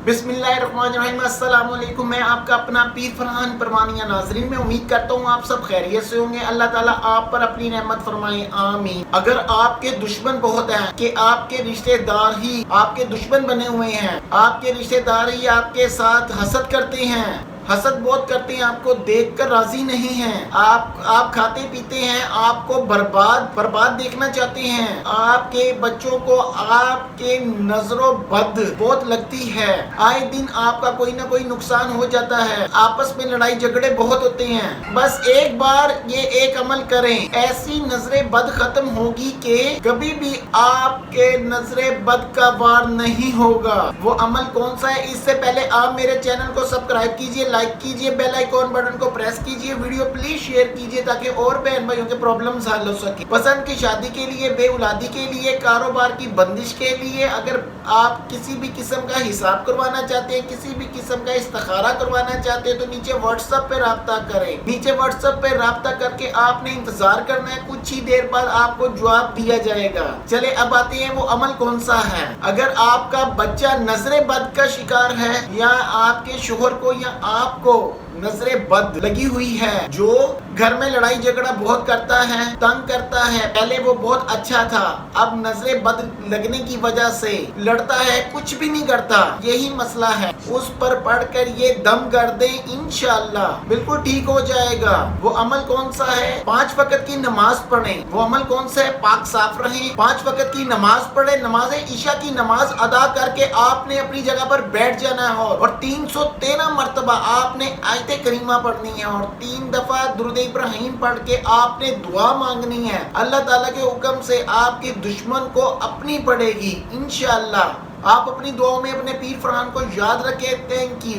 बिस्मिल्लाहिर्रहमानिर्रहीम। अस्सलाम वालेकुम। मैं आपका अपना पीर फरहान परवानिया। नाजरीन, मैं उम्मीद करता हूँ आप सब खैरियत से होंगे। अल्लाह ताला आप पर अपनी रहमत फरमाए, आमीन। अगर आपके दुश्मन बहुत हैं कि आपके रिश्तेदार ही आपके दुश्मन बने हुए हैं, आपके रिश्तेदार ही आपके साथ हसद करते हैं, हसद बहुत करते हैं, आपको देखकर राजी नहीं हैं, आप खाते पीते हैं, आपको बर्बाद देखना चाहते हैं, आपके बच्चों को आपके नजरों बद बहुत लगती है, आए दिन आपका कोई ना कोई नुकसान हो जाता है, आपस में लड़ाई झगड़े बहुत होते हैं। बस एक बार ये एक अमल करें, ऐसी नजरें बद खत्म होगी कि कभी भी आपके नजरें बद का वार नहीं होगा। वो अमल कौन सा है? इससे पहले आप मेरे चैनल को सब्सक्राइब कीजिए, लाइक कीजिए, बेल आइकॉन बटन को प्रेस कीजिए, वीडियो प्लीज शेयर कीजिए ताकि और बहन भाइयों के प्रॉब्लम्स हल हो सके। पसंद की शादी के लिए, बेऔलादी के लिए, कारोबार की बंदिश के लिए, अगर आप किसी भी किस्म का हिसाब करवाना चाहते हैं, किसी भी किस्म का इस्तिखारा करवाना चाहते हैं, तो नीचे व्हाट्सएप पे राब्ता करें। नीचे व्हाट्सएप पे राब्ता करके आपने इंतजार करना है, कुछ ही देर बाद आपको जवाब दिया जाएगा। चले अब आते हैं वो अमल कौन सा है। अगर आपका बच्चा नजरे बद का शिकार है, या आपके शोहर को या आपको नजरे बद लगी हुई है, जो घर में लड़ाई झगड़ा बहुत करता है, तंग करता है, पहले वो बहुत अच्छा था, अब नजरे बद लगने की वजह से लड़ता है, कुछ भी नहीं करता, यही मसला है, उस पर पढ़कर ये दम कर दे, इंशाअल्लाह बिल्कुल ठीक हो जाएगा। वो अमल कौन सा है? 5 वक्त की नमाज पढ़ें। वो अमल कौन सा है? पाक साफ रहें, 5 वक्त की नमाज पढ़े, नमाज ईशा की नमाज अदा करके आपने अपनी जगह पर बैठ जाना है, और 313 मरतबा आपने आयत करीमा पढ़नी है, और 3 दफा दुरूद इब्राहिम पढ़ के आपने दुआ मांगनी है। अल्लाह ताला के हुक्म से आपके दुश्मन को अपनी पड़ेगी इंशाअल्लाह। आप अपनी दुआओं में अपने पीर फरहान को याद रखें। Thank you.